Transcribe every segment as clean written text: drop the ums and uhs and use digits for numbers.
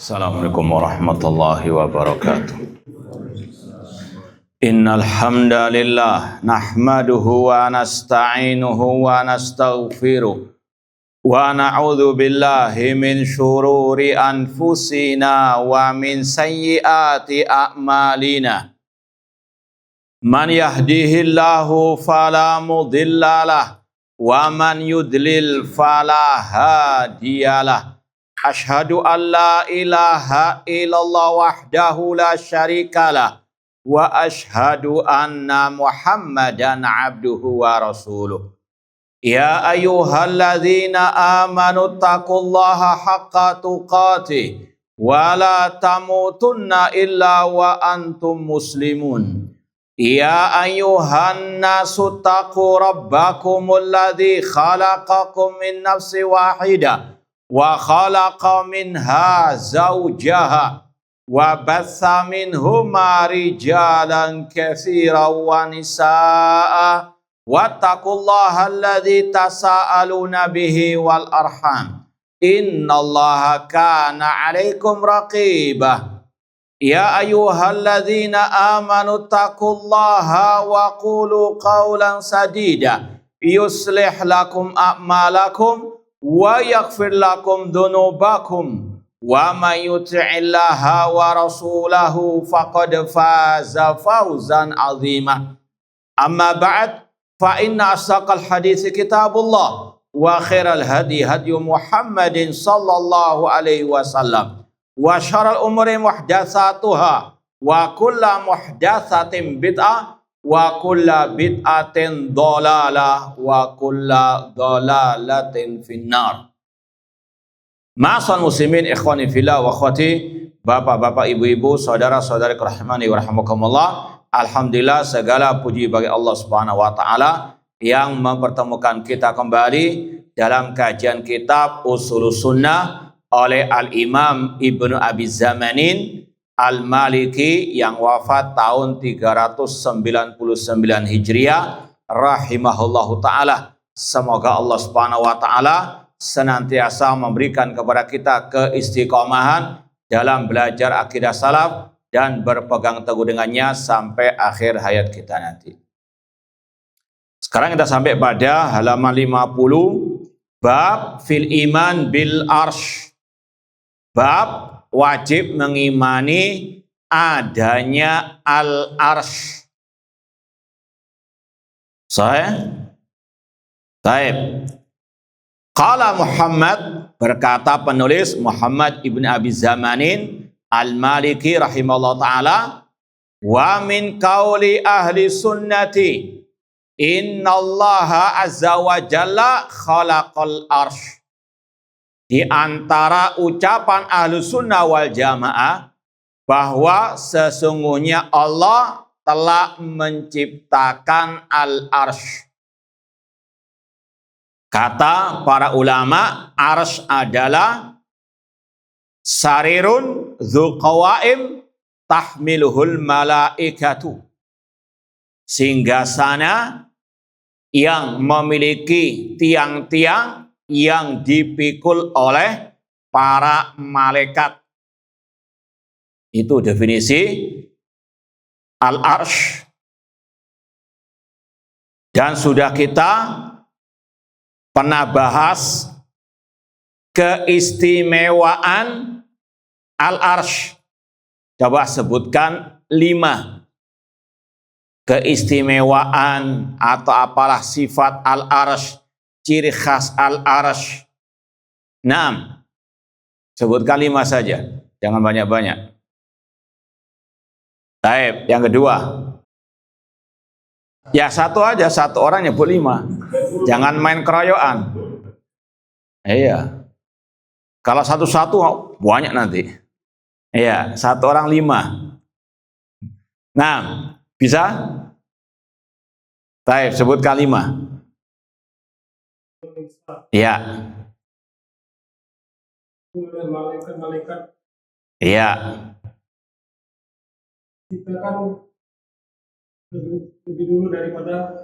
Assalamualaikum warahmatullahi wabarakatuh. Innal hamdalillah nahmaduhu wa nasta'inuhu wa nastaghfiruh wa na'udzu billahi min syururi anfusina wa min sayyiati a'malina. Man yahdihillahu fala mudhillalah wa man yudlil fala hadiyalah. Asyhadu an la ilaha illallah wahdahu la syarikalah wa asyhadu anna Muhammadan abduhu wa rasuluh. Ya ayyuhalladzina amanu taqullaha haqqa tuqatih wa la tamutunna illa wa antum muslimun. Ya ayyuhan nasu taqu rabbakumul ladzi khalaqakum min nafsin wahidah wa khalaqa minha zawjaha wa batha minhuma rijalan katsiran wa nisaa wattaqullaha alladzi tasaaluna bihi wal arham innallaha kana 'alaikum raqibah. Ya ayyuhalladzina amanu taqullaha wa qulu qawlan sadida yuslih lakum a'malakum wa yaghfir lakum dhunubakum wa may yuti'illaha wa rasulahu faqad faza fawzan 'azima. Amma ba'd, fa inna asdaqal hadits kitabullah wa khairal hadi hadyu Muhammadin sallallahu alaihi wasallam wa syarrul umuri muhdatsatuha wa kullu muhdatsatin bid'ah wa kulla bid'atin dhalalah wa kulla dhalalatin finnar. Ma'asal muslimin ikhwani fillah wa akhwati, bapak-bapak, ibu-ibu, saudara-saudari rahimani wa rahimakumullah. Alhamdulillah, segala puji bagi Allah Subhanahu wa taala yang mempertemukan kita kembali dalam kajian kitab Ushulus Sunnah oleh Al-Imam Ibnu Abi Zamanin Al-Maliki yang wafat tahun 399 Hijriah rahimahullahu ta'ala. Semoga Allah subhanahu wa ta'ala senantiasa memberikan kepada kita keistiqomahan dalam belajar akidah salaf dan berpegang teguh dengannya sampai akhir hayat kita nanti. Sekarang kita sampai pada halaman 50, bab fil iman bil arsh. Bab wajib mengimani adanya al-arsh. Sahih? Baik. Qala Muhammad, berkata penulis Muhammad ibn Abi Zamanin Al-Maliki rahimahullah ta'ala, wa min qauli ahli sunnati innallaha azza wa jalla khalaqal arsh. Di antara ucapan ahlu sunnah wal jamaah bahwa sesungguhnya Allah telah menciptakan al-arsh. Kata para ulama, arsh adalah sarirun dzu qawaim tahmiluhul malaikatu, singgasana yang memiliki tiang-tiang yang dipikul oleh para malaikat. Itu definisi al-arsh. Dan sudah kita pernah bahas keistimewaan al-arsh. Coba sebutkan 5 keistimewaan atau apalah sifat al-arsh, ciri khas al-arsh. 6. Sebutkan 5 saja, jangan banyak-banyak. Baik, yang kedua. Ya satu aja, satu orang nyebut 5. Jangan main keroyokan. Iya. Kalau satu-satu banyak nanti. Iya, satu orang 5. Nah, bisa? Baik, sebutkan 5. Iya. Malaikat-malaikat. Iya. Kita kan lebih dulu daripada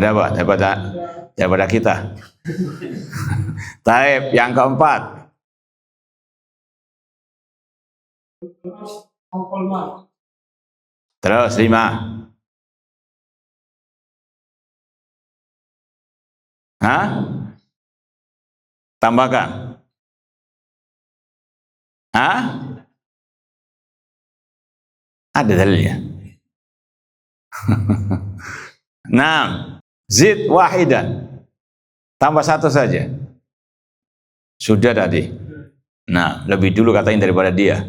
apa? Daripada kita. Taib, yang keempat. Fawqal ma. Terus 5. Hah? Tambahkan. Hah? Ada dalilnya. 6. Zid wahidan. Tambah 1 saja. Sudah tadi. Nah, lebih dulu katanya daripada dia.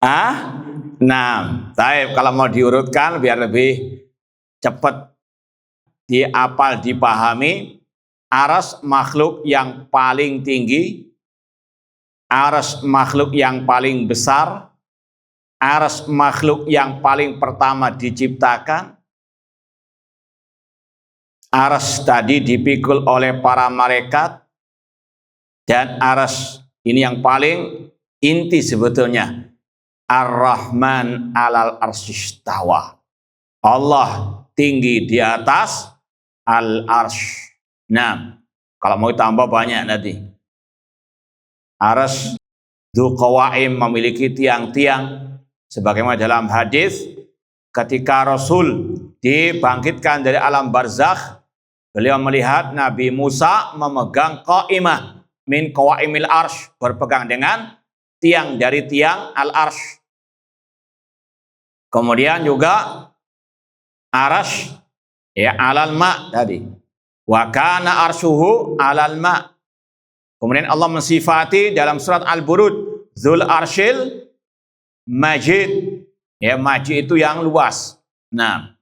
Ah? 6. Taib, kalau mau diurutkan biar lebih cepat diapal, dipahami. Arsy makhluk yang paling tinggi, arsy makhluk yang paling besar, arsy makhluk yang paling pertama diciptakan. Arsy tadi dipikul oleh para malaikat, dan arsy ini yang paling inti sebetulnya. Ar-Rahman alal arsyistawa. Allah tinggi di atas al-arsy. Nah, kalau mau tambah banyak nanti. Arsy dzul qawaim, memiliki tiang-tiang, sebagaimana dalam hadis ketika Rasul dibangkitkan dari alam barzakh, beliau melihat Nabi Musa memegang qaimah min qawaimil arsy, berpegang dengan tiang dari tiang al-arsy. Kemudian juga arsy ya alal ma tadi. Wa kana arsyuhu alal ma. Kemudian Allah mensifati dalam surat Al-Burud, Dzul Arsyil Majid. Ya, majid itu yang luas. Nah,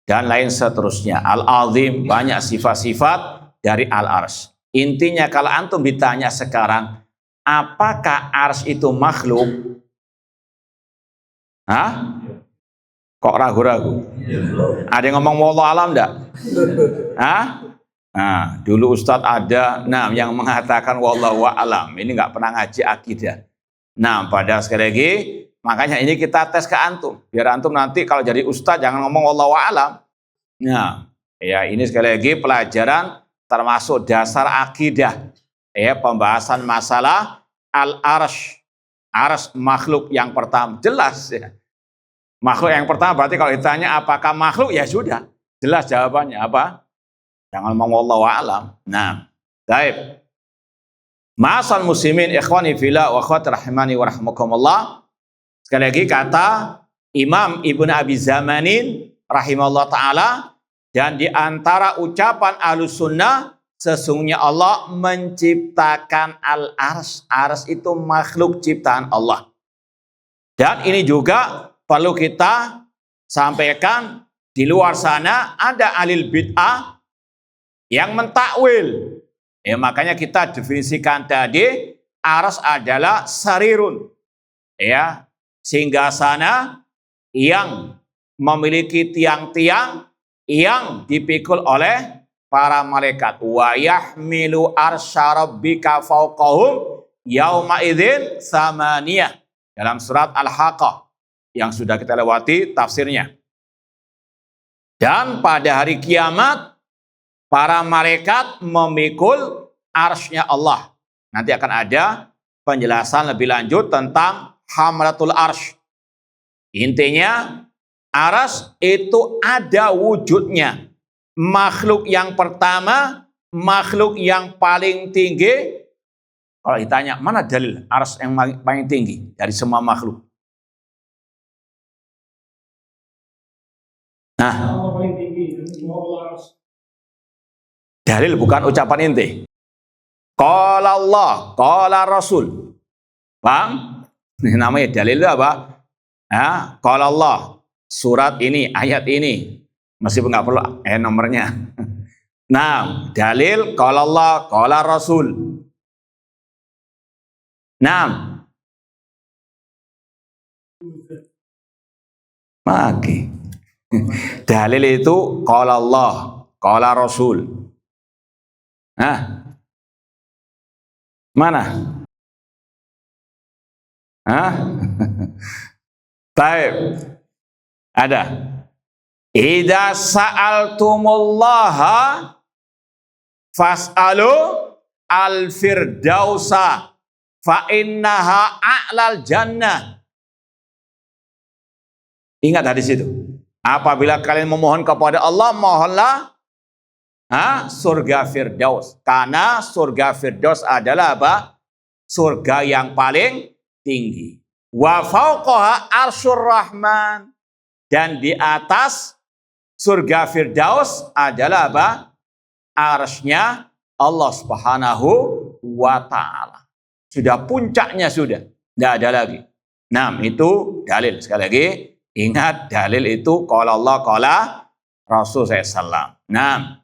dan lain seterusnya. Al-Azim, banyak sifat-sifat dari Al-Arsy. Intinya kalau antum ditanya sekarang, apakah arsy itu makhluk? Hah? Kok ragu-ragu? Ada yang ngomong wallahu alam enggak? Hah? Nah, dulu Ustadz ada yang mengatakan wallahu alam. Ini nggak pernah ngaji akidah. Nah, pada sekali lagi, makanya ini kita tes ke antum. Biar antum nanti kalau jadi Ustadz jangan ngomong wallahu alam. Nah, ya ini sekali lagi pelajaran termasuk dasar akidah. Ya, pembahasan masalah al-arsy. Arsy makhluk yang pertama. Jelas ya. Makhluk yang pertama berarti kalau ditanya apakah makhluk, ya sudah. Jelas jawabannya apa? Jangan ngomong wallahu a'lam. Nah, baik. Ma'asal muslimin ikhwani fillah wa akhwati rahimani wa rahmakumullah. Sekali lagi kata Imam Ibnu Abi Zamanin rahimahullah taala, dan di antara ucapan Ahlus Sunnah, sesungguhnya Allah menciptakan al-arsy. Arsy itu makhluk ciptaan Allah. Dan ini juga perlu kita sampaikan, di luar sana ada alil bid'ah yang mentakwil. Ya, makanya kita definisikan tadi, arsy adalah sarirun. Ya, singgasana yang memiliki tiang-tiang yang dipikul oleh para malaikat. Wa yahmilu arsya rabbika fawqahum yauma idzin samaniyah. Dalam surat Al-Haqqah yang sudah kita lewati tafsirnya. Dan pada hari kiamat, para malaikat memikul arsy-nya Allah. Nanti akan ada penjelasan lebih lanjut tentang hamlatul arsy. Intinya, arsy itu ada wujudnya. Makhluk yang pertama, makhluk yang paling tinggi. Kalau ditanya, mana dalil arsy yang paling tinggi dari semua makhluk? Nah, Allah paling tinggi. Allah arsy. dalil bukan ucapan inti. Qala Allah, qala Rasul. Paham? Ini namanya dalil itu apa? Ya, qala Allah, surat ini, ayat ini. Meskipun nggak perlu nomornya. Nah, dalil qala Allah, qala Rasul. Nah, lagi. Dalil itu qala Allah, qala Rasul. Nah, mana? Hah? Baik. Ada. Idza sa'altumullaha fas'alu al-firdausa fa innaha a'lal jannah. Ingat hadis itu. Apabila kalian memohon kepada Allah, mohonlah surga Firdaus. Karena surga Firdaus adalah apa? Surga yang paling tinggi. Wa fauqaha arsyur rahman. Dan di atas surga Firdaus adalah apa? Arsy-nya Allah Subhanahu wa ta'ala. Sudah puncaknya sudah. Tidak ada lagi. Nah, itu dalil. Sekali lagi, ingat dalil itu qala Allah, qala Rasul SAW. Nah,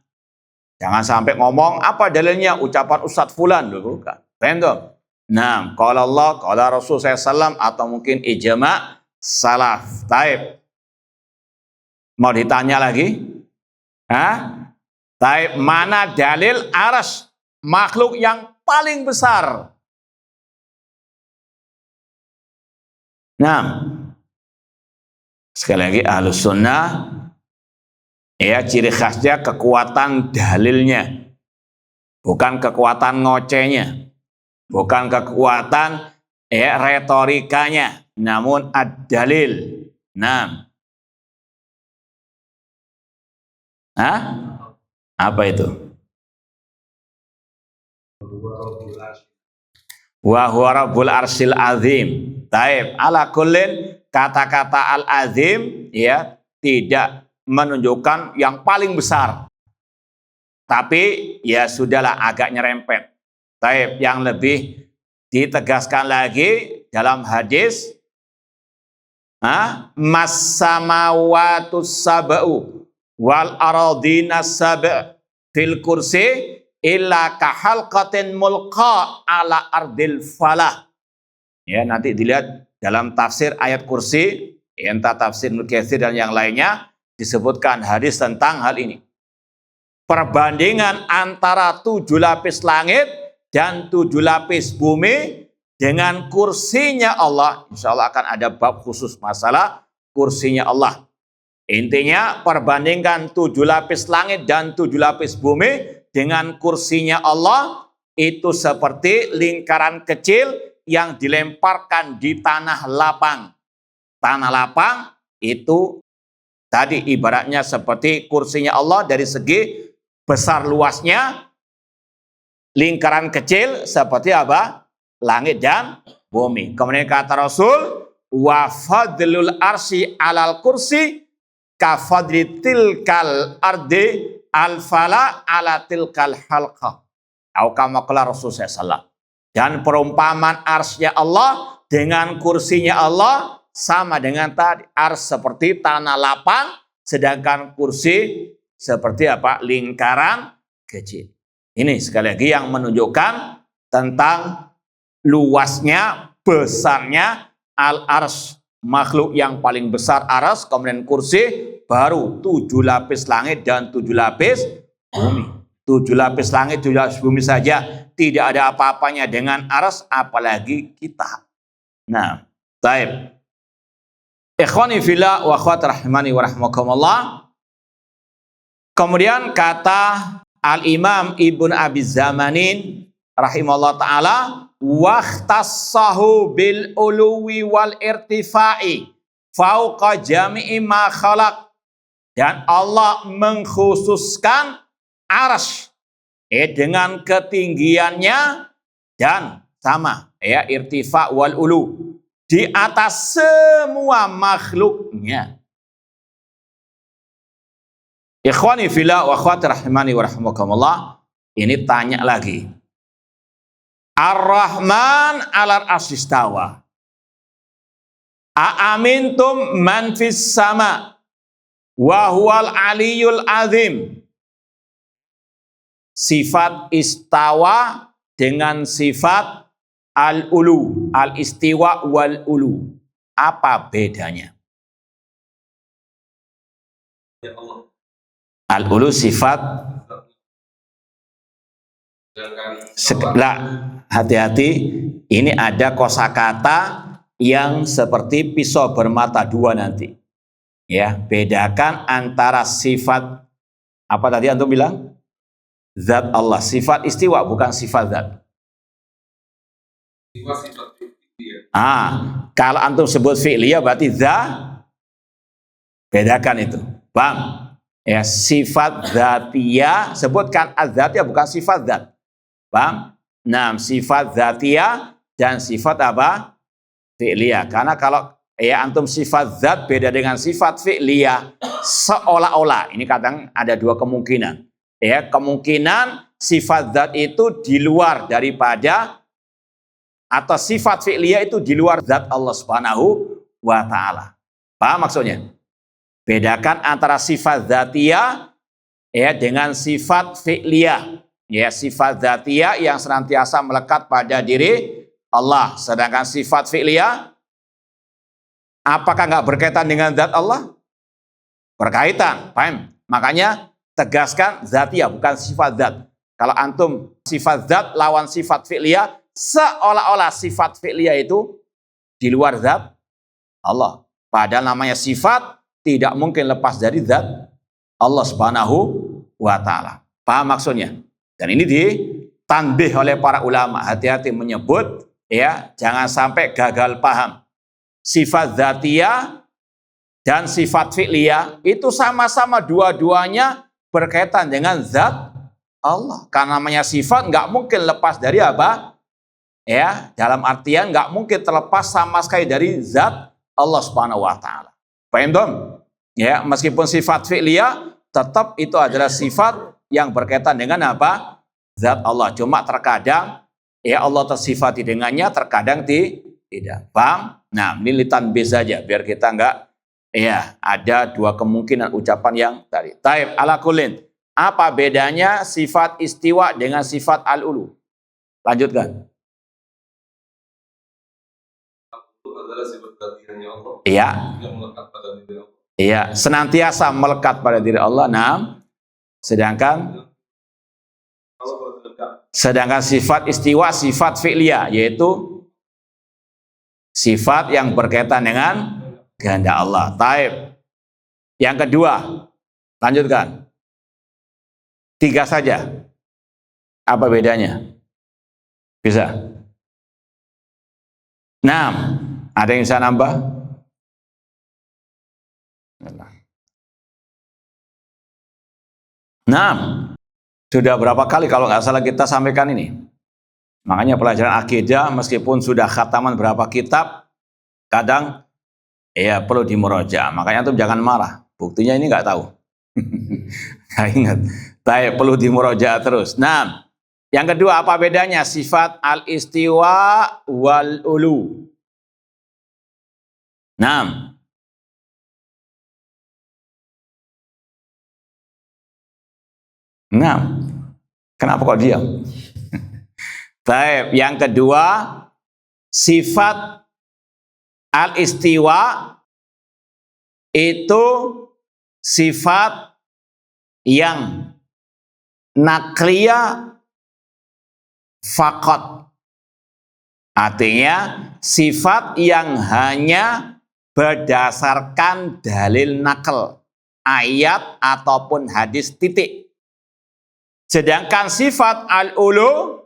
jangan sampai ngomong apa dalilnya ucapan Ustadz Fulan dulu. Bukan. Random. Nah, qala Allah, qala Rasul SAW atau mungkin ijma' salaf. Taib. Mau ditanya lagi? Taib, mana dalil arsy makhluk yang paling besar? Nah, sekali lagi Ahlus Sunnah, ya ciri khasnya kekuatan dalilnya, bukan kekuatan ngocehnya, bukan kekuatan retorikanya, namun ad-dalil. Nah, apa itu? Wa huwa rabbul arsyil azim. Taib, ala kullin, kata-kata al-azim ya tidak menunjukkan yang paling besar. Tapi ya sudahlah agak nyerempet. Taib, yang lebih ditegaskan lagi dalam hadis mas-samawatus sab'u wal aradina sab' fil kursi illa kahalqatin mulqa ala ardil falah. Ya, nanti dilihat dalam tafsir ayat kursi, entah tafsir Ibnu Katsir dan yang lainnya, disebutkan hadis tentang hal ini. Perbandingan antara 7 lapis langit dan 7 lapis bumi dengan kursinya Allah. Insya Allah akan ada bab khusus masalah kursinya Allah. Intinya perbandingkan 7 lapis langit dan 7 lapis bumi dengan kursinya Allah, itu seperti lingkaran kecil yang dilemparkan di tanah lapang. Tanah lapang itu tadi ibaratnya seperti kursinya Allah dari segi besar luasnya. Lingkaran kecil seperti apa? Langit dan bumi. Kemudian kata Rasul, wa fadlul arsy alal kursi ka fadli tilkal ardi al-fala ala tilkal halqa. Atau kama qala Rasul sallallahu. Dan perumpamaan arsy-nya Allah dengan kursinya Allah sama dengan tadi. Arsy seperti tanah lapang, sedangkan kursi seperti apa? Lingkaran kecil. Ini sekali lagi yang menunjukkan tentang luasnya, besarnya al-arsy. Makhluk yang paling besar arsy, kemudian kursi, baru 7 lapis langit dan 7 lapis bumi. 7 lapis langit, 7 lapis bumi saja tidak ada apa-apanya dengan arsy, apalagi kita. Nah, baik. Ikhwani fillah wa akhwat rahimani wa rahmakumullah. Kemudian kata Al-Imam Ibn Abi Zamanin rahimahullah ta'ala, wahtassahu bil uluwi wal irtifa'i fauqa jami'i ma khalaq. Dan Allah mengkhususkan arsy dengan ketinggiannya dan sama ya irtifa wal ulu di atas semua makhluknya. Ikhwani fillah wa akhwati rahimani wa rahmakumullah, ini tanya lagi. Ar-Rahman 'alal arsy istawa. A'amintum man fis sama wa huwal aliyul azim. Sifat istawa dengan sifat al-ulu, al-istiwa wal-ulu. Apa bedanya? Al-ulu sifat. Hati-hati, ini ada kosakata yang seperti pisau bermata dua nanti. Ya, bedakan antara sifat apa tadi antum bilang? Zat Allah, sifat istiwa bukan sifat zat. Sifat-sifat fi'liyah. Kalau antum sebut fi'liyah berarti bedakan itu. Paham? Ya, sifat dzatiyah, sebutkan az-dzatiyah bukan sifat zat. Paham? Nah, sifat dzatiyah dan sifat apa? Fi'liyah. Karena kalau ya antum sifat zat beda dengan sifat fi'liyah, seolah-olah ini kadang ada dua kemungkinan. Ya, kemungkinan sifat zat itu di luar daripada atau sifat fi'liyah itu di luar zat Allah Subhanahu wa taala. Paham maksudnya? Bedakan antara sifat dzatiyah ya dengan sifat fi'liyah. Ya, sifat dzatiyah yang senantiasa melekat pada diri Allah, sedangkan sifat fi'liyah apakah nggak berkaitan dengan zat Allah? Berkaitan, paham? Makanya tegaskan dzatiyah bukan sifat zat. Kalau antum sifat zat lawan sifat fi'liyah, seolah-olah sifat fi'liyah itu di luar zat Allah. Padahal namanya sifat tidak mungkin lepas dari zat Allah Subhanahu wa taala. Paham maksudnya? Dan ini ditanbih oleh para ulama, hati-hati menyebut ya, jangan sampai gagal paham. Sifat dzatiyah dan sifat fi'liyah itu sama-sama dua-duanya berkaitan dengan zat Allah. Karena namanya sifat nggak mungkin lepas dari apa? Ya, dalam artian nggak mungkin terlepas sama sekali dari zat Allah Subhanahu wa taala. Paham dong? Ya, meskipun sifat fi'liyah tetap itu adalah sifat yang berkaitan dengan apa? Zat Allah. Cuma terkadang ya Allah tersifati dengannya, terkadang tidak. Paham? Nah, ini litanbih saja biar kita enggak ya ada dua kemungkinan ucapan yang tadi. Taib ala kullin. Apa bedanya sifat istiwa dengan sifat al-ulu? Lanjutkan. Itu adalah sifat dzatiyahnya Allah. Iya. Yang melekat pada diri Allah. Iya, senantiasa melekat pada diri Allah. Nah, sedangkan sifat istiwa sifat fi'liyah, yaitu sifat yang berkaitan dengan kehendak Allah. Taib. Yang kedua, lanjutkan. 3 saja. Apa bedanya? Bisa? 6. Ada yang bisa nambah? Nah, sudah berapa kali kalau nggak salah kita sampaikan ini. Makanya pelajaran akidah meskipun sudah khataman berapa kitab, kadang ya perlu dimurojaah. Makanya tuh jangan marah. Buktinya ini nggak tahu. Nggak ingat. Tapi perlu dimurojaah terus. Nah, yang kedua apa bedanya sifat al-istiwa wal-ulu? Nah, kenapa kok diam? Baik, yang kedua sifat al-istiwa itu sifat yang nakliyah faqat. Artinya sifat yang hanya berdasarkan dalil nakal, ayat ataupun hadis titik. Sedangkan sifat al-ulu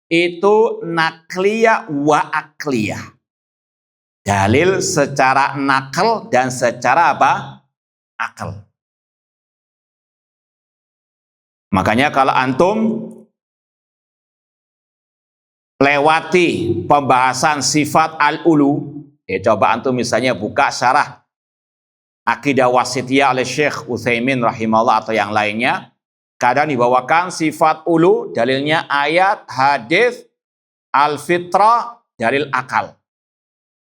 itu nakliyah wa akliyah. Dalil secara nakal dan secara apa? Akal. Makanya kalau antum lewati pembahasan sifat al-ulu, ya coba antum misalnya buka syarah Aqidah Wasithiyah oleh Syekh Utsaimin rahimahullah atau yang lainnya, kadang dibawakan sifat ulu, dalilnya ayat, hadis, al-fitrah, dalil akal.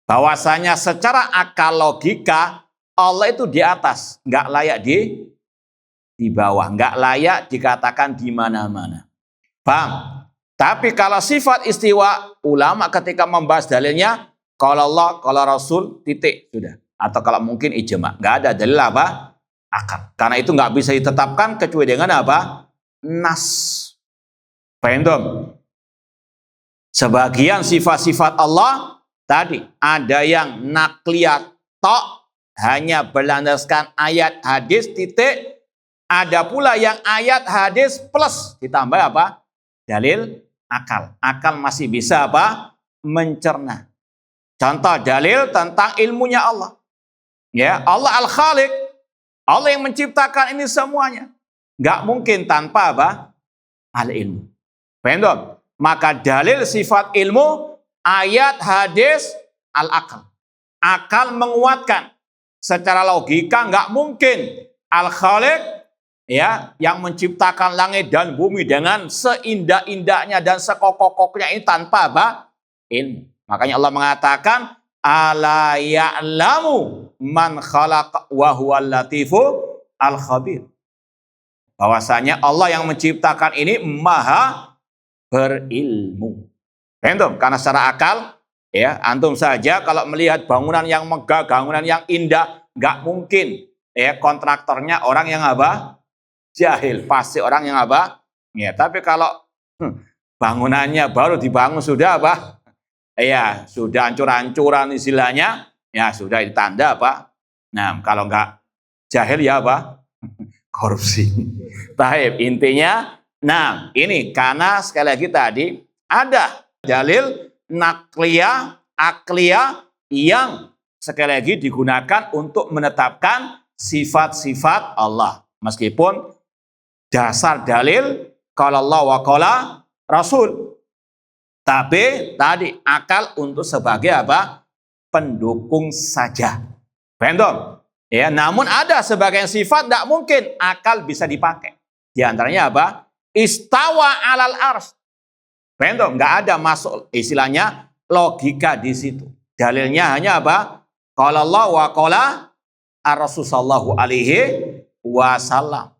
Bahwasanya secara akal logika Allah itu di atas, nggak layak di bawah, nggak layak dikatakan di mana-mana. Paham? Tapi kalau sifat istiwa, ulama ketika membahas dalilnya, kalau Allah, kalau Rasul, titik, sudah. Atau kalau mungkin ijma, nggak ada dalil apa? Akal. Karena itu nggak bisa ditetapkan kecuali dengan apa? Nas. Paham dong? Sebagian sifat-sifat Allah tadi ada yang nakliyat tok, hanya berlandaskan ayat hadis titik. Ada pula yang ayat hadis plus ditambah apa? Dalil akal. Akal masih bisa apa? mencerna. Contoh dalil tentang ilmunya Allah. Ya, Allah Al-Khaliq. Allah yang menciptakan ini semuanya. Nggak mungkin tanpa apa? Al-ilmu. Paham? Maka dalil sifat ilmu, ayat, hadis, al-akal. Akal menguatkan. Secara logika nggak mungkin Al-Khaliq ya yang menciptakan langit dan bumi dengan seindah-indahnya dan sekokoh-kokohnya ini tanpa apa? Ilmu. Makanya Allah mengatakan ala ya'lamu man khalaq wa huwal latifu al-khabir. Bahwasanya Allah yang menciptakan ini maha berilmu. Paham? Karena secara akal ya, antum saja kalau melihat bangunan yang megah, bangunan yang indah, nggak mungkin ya kontraktornya orang yang apa? Jahil, pasti orang yang apa? Ya, tapi kalau bangunannya baru dibangun sudah apa? Ya, sudah hancur-hancuran istilahnya, ya sudah ditanda apa? Nah, kalau nggak jahil ya apa? Korupsi. Taib, intinya, nah ini karena sekali lagi tadi ada dalil nakliyah, akliyah yang sekali lagi digunakan untuk menetapkan sifat-sifat Allah. Meskipun dasar dalil qala Allah wa qala Rasul. Tapi tadi akal untuk sebagai apa? Pendukung saja. Paham? Ya, namun ada sebagian sifat tidak mungkin akal bisa dipakai. Di antaranya apa? Istawa alal ars. Paham? Nggak ada masuk istilahnya logika di situ. Dalilnya hanya apa? Qala Allah wa qala ar-Rasul sallallahu alaihi wasallam.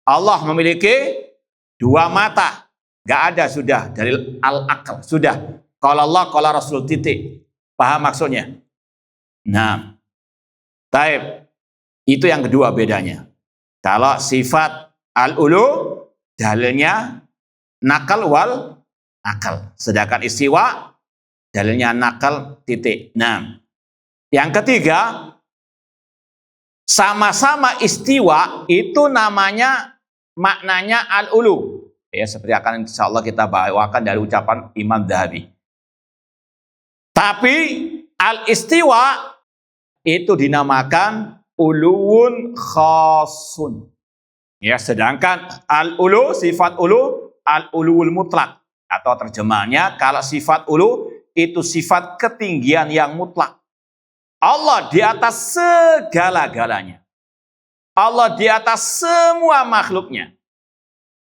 Allah memiliki dua mata. Nggak ada sudah dalil al-akal. Sudah. Qala Allah, qala Rasul titik. Paham maksudnya? Nah, taib. Itu yang kedua bedanya. Kalau sifat al-ulu, dalilnya nakal wal akal. Sedangkan istiwa, dalilnya nakal titik. Nah, yang ketiga, sama-sama istiwa itu namanya maknanya al-ulu. Ya, seperti akan insya Allah kita bawakan dari ucapan Imam Dhahabi. Tapi al-istiwa itu dinamakan uluwun khasun. Ya, sedangkan al-ulu, sifat ulu, al-uluwul mutlak. Atau terjemahnya, kalau sifat ulu, itu sifat ketinggian yang mutlak. Allah di atas segala-galanya. Allah di atas semua makhluknya.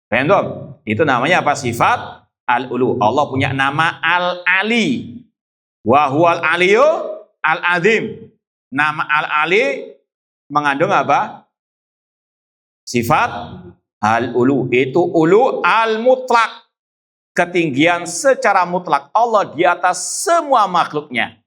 Paham? Itu namanya apa? Sifat al-ulu. Allah punya nama al-ali. Wa huwal aliyu al-azim. Nama al-ali mengandung apa? Sifat al-ulu. Itu ulu al-mutlak. Ketinggian secara mutlak. Allah di atas semua makhluknya.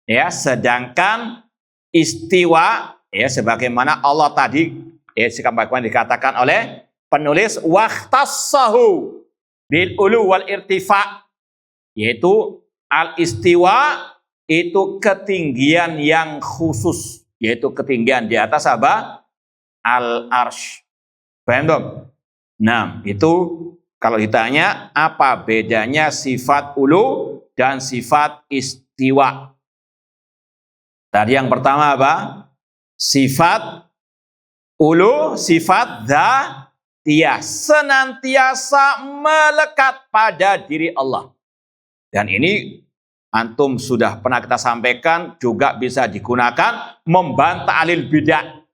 Ya, sedangkan istiwa, ya, sebagaimana Allah tadi, ya, sebagaimana dikatakan oleh penulis, wahtassahu bil ulu wal irtifa, yaitu al-istiwa itu ketinggian yang khusus, yaitu ketinggian di atas apa? Al-arsh. Paham dong? Nah, itu kalau ditanya apa bedanya sifat ulu dan sifat istiwa. Tadi yang pertama apa? Sifat ulu, sifat dzatiyah, senantiasa melekat pada diri Allah. Dan ini antum sudah pernah kita sampaikan, juga bisa digunakan membantah alil bidah.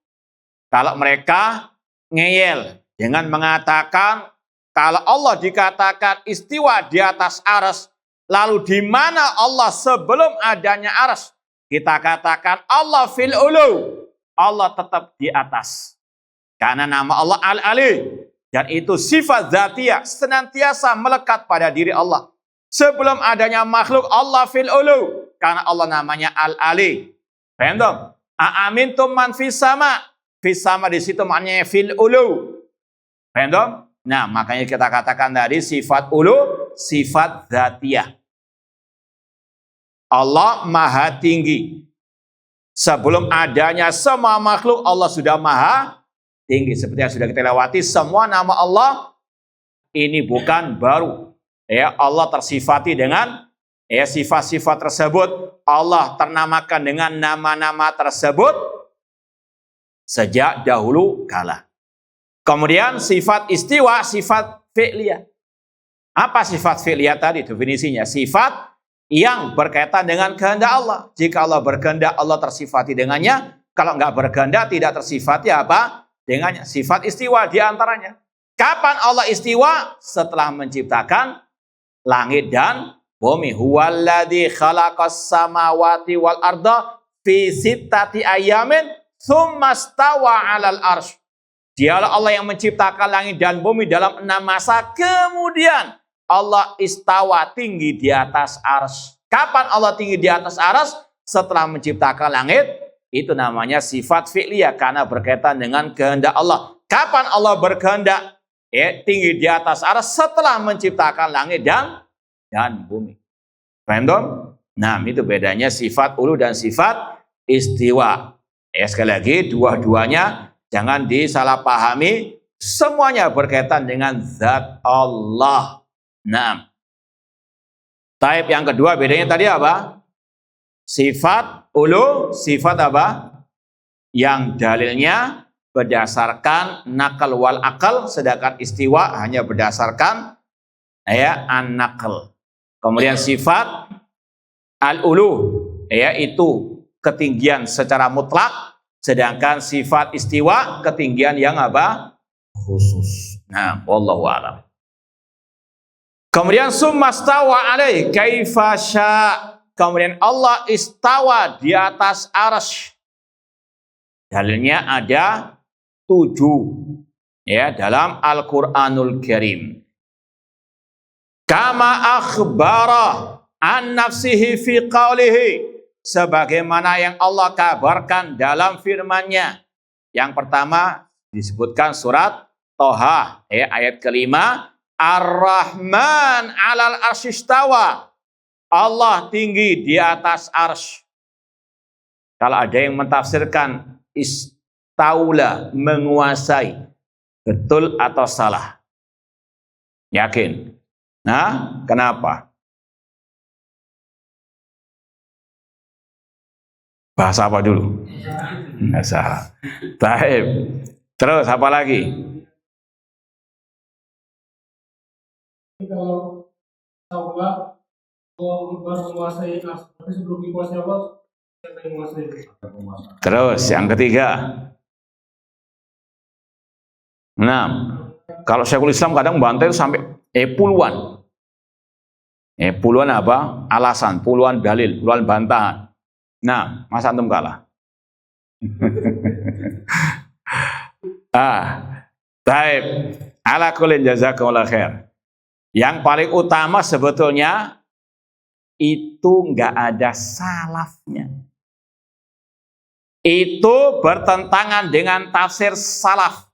Kalau mereka ngeyel dengan mengatakan kalau Allah dikatakan istiwa di atas arsy, lalu di mana Allah sebelum adanya arsy? Kita katakan Allah fil ulu. Allah tetap di atas. Karena nama Allah al-ali. Dan itu sifat dzatiyah, senantiasa melekat pada diri Allah. Sebelum adanya makhluk, Allah fil ulu. Karena Allah namanya al-ali. Paham dong? A'amintum man fis sama. Fis sama di situ maknanya fil ulu. Paham dong? Nah, makanya kita katakan tadi sifat ulu, sifat dzatiyah. Allah maha tinggi. Sebelum adanya semua makhluk, Allah sudah maha tinggi. Seperti yang sudah kita lewati, semua nama Allah ini bukan baru. Ya, Allah tersifati dengan sifat-sifat tersebut Allah ternamakan dengan nama-nama tersebut sejak dahulu kala. Kemudian sifat istiwa, sifat fi'liyah. Apa sifat fi'liyah tadi definisinya? Sifat yang berkaitan dengan kehendak Allah. Jika Allah berkehendak, Allah tersifati dengannya. Kalau enggak berkehendak, tidak tersifati apa? Dengannya. Sifat istiwa di antaranya. Kapan Allah istiwa? Setelah menciptakan langit dan bumi. Huwaladzi khalaqas samawati wal arda fi sittati ayamin tsumma stawa 'alal arsy. Dialah Allah yang menciptakan langit dan bumi dalam 6 masa, kemudian Allah istawa tinggi di atas arsy. Kapan Allah tinggi di atas arsy? Setelah menciptakan langit. Itu namanya sifat fi'liyah karena berkaitan dengan kehendak Allah. Kapan Allah berkehendak tinggi di atas arsy? Setelah menciptakan langit dan bumi. Paham dong? Nah, itu bedanya sifat ulu dan sifat istiwa. Sekali lagi, dua-duanya jangan disalahpahami. Semuanya berkaitan dengan zat Allah. Nah, type yang kedua bedanya tadi apa? Sifat ulu, sifat apa? Yang dalilnya berdasarkan nakal wal akal, sedangkan istiwa hanya berdasarkan an-nakal. Kemudian sifat al-ulu, itu ketinggian secara mutlak, sedangkan sifat istiwa ketinggian yang apa? Khusus. Nah, wallahu a'lam. Kemudian summa stawa alaihi kaifa syaa. Kemudian Allah istawa di atas arsy. Dalilnya ada 7 dalam Al-Qur'anul Karim. Kama akhbara an nafsihi fi qawlihi, sebagaimana yang Allah kabarkan dalam firman-Nya. Yang pertama disebutkan surat Toha ayat kelima, Ar-Rahman 'alal arsy istawa. Allah tinggi di atas arsy. Kalau ada yang mentafsirkan istaula, menguasai, betul atau salah? Yakin? Nah, kenapa? Bahasa apa dulu? Bahasa. Taib. Terus apa lagi? Kalau Allah baru menguasai arsy, tapi sebelum dikuasai Allah, siapa yang menguasai? Terus yang ketiga. Nah, kalau Syekhul Islam kadang bantai sampai puluhan. Puluhan apa? Alasan, puluhan dalil, puluhan bantahan. Nah, masa antum kalah? Taib. Ala kullin jazakumullah khair. Yang paling utama sebetulnya itu nggak ada salafnya. Itu bertentangan dengan tafsir salaf.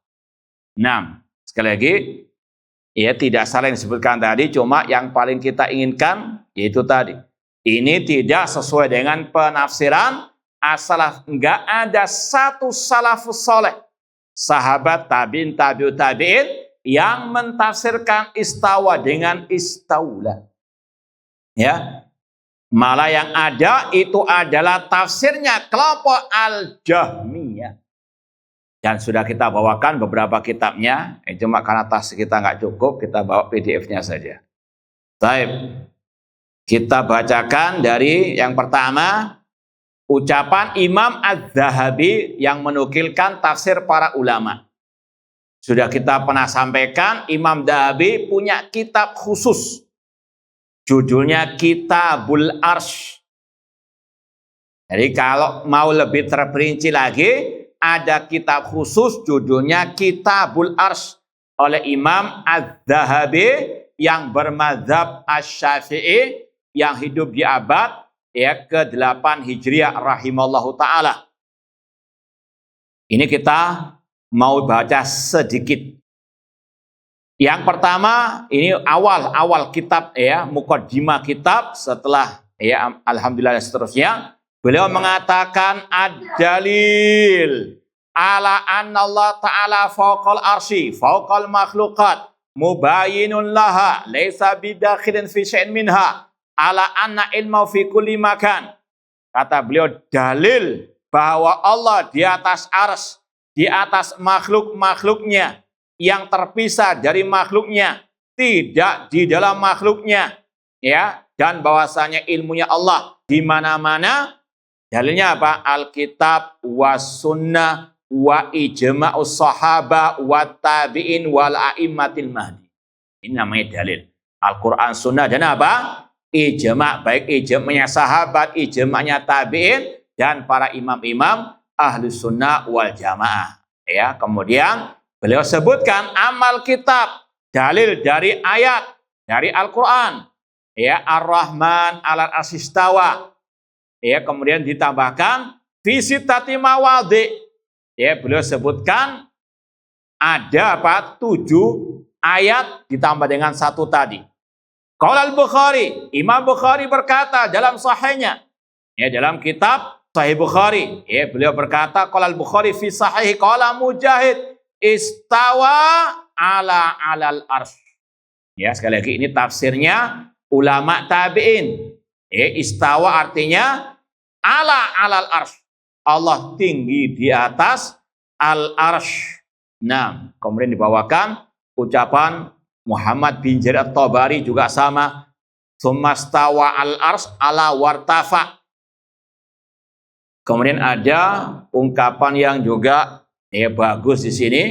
Nah, sekali lagi, tidak salah yang disebutkan tadi, cuma yang paling kita inginkan yaitu tadi. Ini tidak sesuai dengan penafsiran as-salaf. Nggak ada satu salafus soleh, sahabat tabi'in, tabi'ut tabi'in, yang mentafsirkan istawa dengan istaula. Malah yang ada itu adalah tafsirnya kelompok Al-Jahmiyah. Dan sudah kita bawakan beberapa kitabnya. Cuma karena tas kita nggak cukup, kita bawa PDF-nya saja. Baik. Kita bacakan dari yang pertama, ucapan Imam Az-Zahabi yang menukilkan tafsir para ulama. Sudah kita pernah sampaikan, Imam Zahabi punya kitab khusus. Judulnya Kitabul Arsy. Jadi kalau mau lebih terperinci lagi, ada kitab khusus judulnya Kitabul Arsy oleh Imam Az-Zahabi yang bermadzhab Asy-Syafi'i, yang hidup di abad ke-8 Hijriah rahimallahu taala. Ini kita mau baca sedikit. Yang pertama, ini awal kitab muqaddimah kitab, setelah alhamdulillah dan seterusnya. Beliau mengatakan ad-dalil ala anna Allah ta'ala fawqal arsy, fawqal makhluqat, mubayyinun laha, laisa bidakhilin fi syai'in minha. ala anna ilmu fi kulli makan. Kata beliau, dalil bahwa Allah di atas arsy, di atas makhluk-makhluknya, yang terpisah dari makhluknya, tidak di dalam makhluknya, ya, dan bahwasanya ilmunya Allah di mana-mana. Dalilnya apa? Alkitab was sunnah wa ijma'us sahaba wa tabi'in wal a'immatil mahdi. Ini namanya dalil. Al-Quran, sunnah, dan apa? Ijma', baik ijma'nya sahabat, ijma'nya tabi'in, dan para imam-imam ahli sunnah wal jamaah. Ya, kemudian beliau sebutkan amal kitab, dalil dari ayat, dari Al-Quran. Ya, Ar-Rahman 'alal 'arsy istawa. Ya, kemudian ditambahkan fi sittati mawadhi. Ya, beliau sebutkan ada apa? 7 ayat ditambah dengan 1 tadi. Qala al-Bukhari, Imam Bukhari berkata dalam sahihnya, ya, dalam kitab Sahih Bukhari, ya, beliau berkata qala al-Bukhari fi sahih qala Mujahid istawa ala alal arsy. Ya, sekali lagi ini tafsirnya ulama tabi'in. Ya, istawa artinya ala alal arsy. Allah tinggi di atas al-arsy. Nah, kemudian dibawakan ucapan Muhammad bin Jarir at-Tabari juga sama. Tsummastawa al-arsy ala wartafa. Kemudian ada ungkapan yang juga bagus di sini.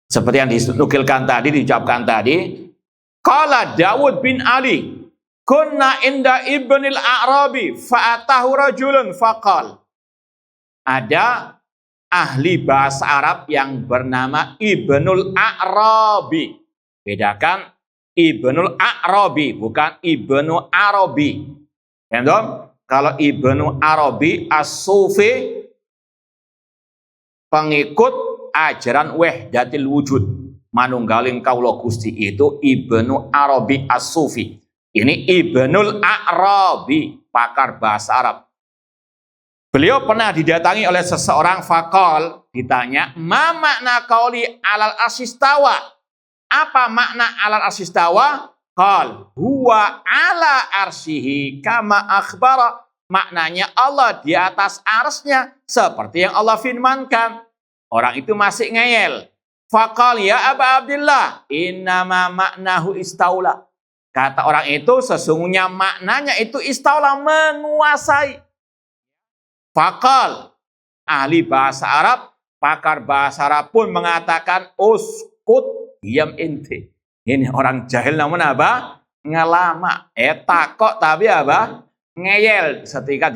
Seperti yang dinukilkan tadi, diucapkan tadi. Qala Dawud bin Ali, kunna inda ibnil A'rabi fa'atahu rajulun faqal. Ada ahli bahasa Arab yang bernama Ibnul A'rabi. Bedakan Ibnul A'rabi, bukan Ibnu Arabi. Paham? Kalau Ibnu Arabi as-Sufi, pengikut ajaran wahdatil wujud, manunggaling kaula Gusti, itu Ibnu Arabi as-Sufi. Ini Ibnul A'rabi, pakar bahasa Arab. Beliau pernah didatangi oleh seseorang, faqal, ditanya, ma makna qauli alal arsy istawa? Apa makna alal arsy istawa? Qal huwa ala arsyihi kama akhbara. Maknanya Allah di atas arsy-Nya seperti yang Allah firmankan. Orang itu masih ngeyel. Faqal ya Aba Abdillah, innama maknahu istaula. Kata orang itu, sesungguhnya maknanya itu istaula, menguasai. Faqal, ahli bahasa Arab, pakar bahasa Arab pun mengatakan, uskut, diam inti. Ini orang jahil namun apa? Ngelama. Takok tapi apa? Ngeyel ketika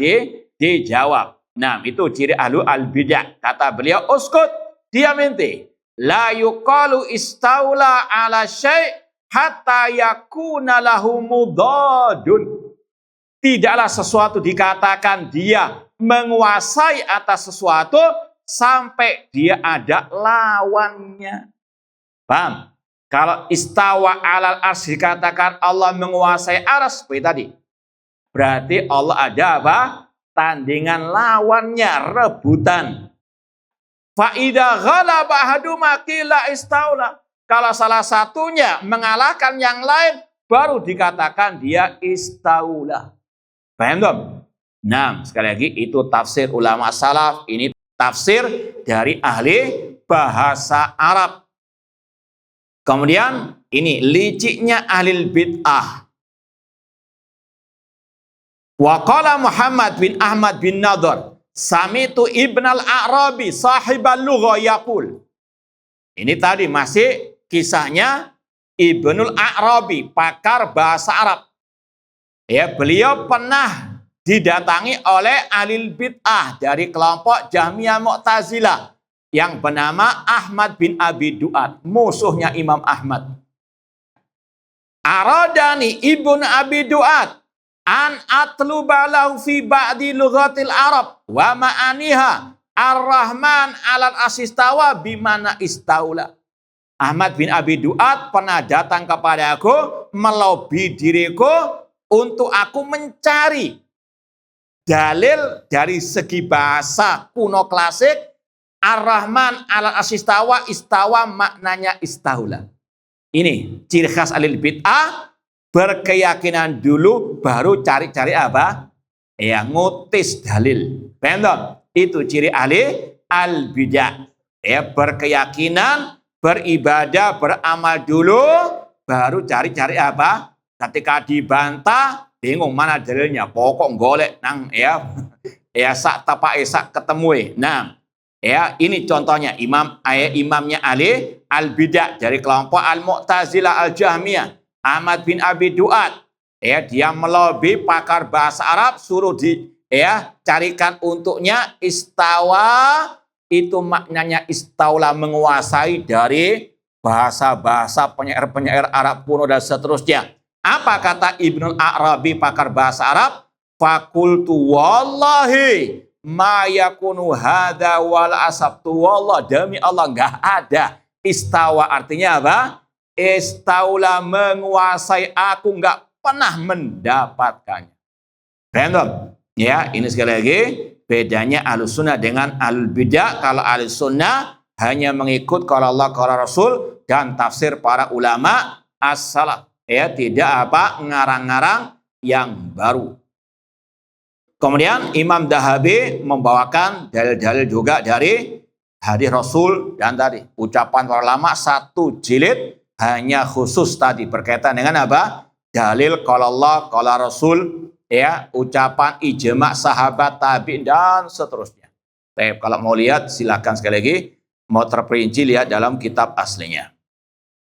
dijawab. Nah, itu ciri ahlu al-bidah. Kata beliau, uskut, diam inti. La yuqalu istaula ala syai' hatta yakuna lahu mudadun. Tidaklah sesuatu dikatakan dia menguasai atas sesuatu sampai dia ada lawannya. Paham? Kalau istawa alal arsy dikatakan Allah menguasai arsy, seperti tadi. Berarti Allah ada apa? Tandingan lawannya, rebutan. Fa'idha ghalaba ahaduma qila istaula. Kalau salah satunya mengalahkan yang lain, baru dikatakan dia istaula. Paham dong? Nah, sekali lagi itu tafsir ulama salaf. Ini tafsir dari ahli bahasa Arab. Kemudian ini liciknya ahli bid'ah. Wa qala Muhammad bin Ahmad bin Nadhr, sami'tu Ibn al-A'rabi sahibal lugha yaqul. Ini tadi masih kisahnya Ibnul A'rabi, pakar bahasa Arab. Ya, beliau pernah didatangi oleh ahli bid'ah dari kelompok Jahmiyah Mu'tazilah yang bernama Ahmad bin Abi Du'ad, musuhnya Imam Ahmad. Aradani Ibnu Abi Du'ad an atluba lahu fi ba'di lughatil Arab wa ma'aniha Ar-Rahman 'alal arsy istawa bimana istaula. Ahmad bin Abi Du'ad pernah datang kepada aku, melobi diriku untuk aku mencari dalil dari segi bahasa kuno klasik. Ar-Rahman 'alal arsy istawa, istawa maknanya istaula. Ini ciri khas ahli bid'ah, berkeyakinan dulu baru cari-cari apa? Ya, ngutis dalil. Paham? Itu ciri ahli al-bidah. Ya, berkeyakinan, beribadah, beramal dulu baru cari-cari apa? Ketika dibantah, bingung mana dalilnya. Pokok golek nang ya. Ya sak tapak sak ketemu. Nah, ya ini contohnya imamnya ahli al-bidah dari kelompok al-Mu'tazilah al-Jahmiyah, Ahmad bin Abi Duat. Ya, dia melobi pakar bahasa Arab, suruh carikan untuknya istawa, itu maknanya istaula, menguasai dari bahasa-bahasa penyair-penyair Arab kuno dan seterusnya. Apa kata Ibnul Arabi, pakar bahasa Arab? Fakultu wallahi ma yakunu hadza wal asabtu, wallah, demi Allah enggak ada. Istawa artinya apa? Istaula, menguasai, aku enggak pernah mendapatkannya. Random. Ya, ini sekali lagi bedanya Ahlus Sunnah dengan Ahlul Bidah. Kalau Ahlus Sunnah hanya mengikut kalau Allah, kalau Rasul dan tafsir para ulama as-salaf. Ya, tidak apa ngarang-ngarang yang baru. Kemudian Imam Dahabi membawakan dalil-dalil juga dari hadis Rasul dan tadi ucapan para ulama, satu jilid hanya khusus tadi berkaitan dengan apa? Dalil kalau Allah, kalau Rasul, ya, ucapan ijma sahabat, tabi'in dan seterusnya. Tapi kalau mau lihat silakan sekali lagi, mau terperinci lihat dalam kitab aslinya.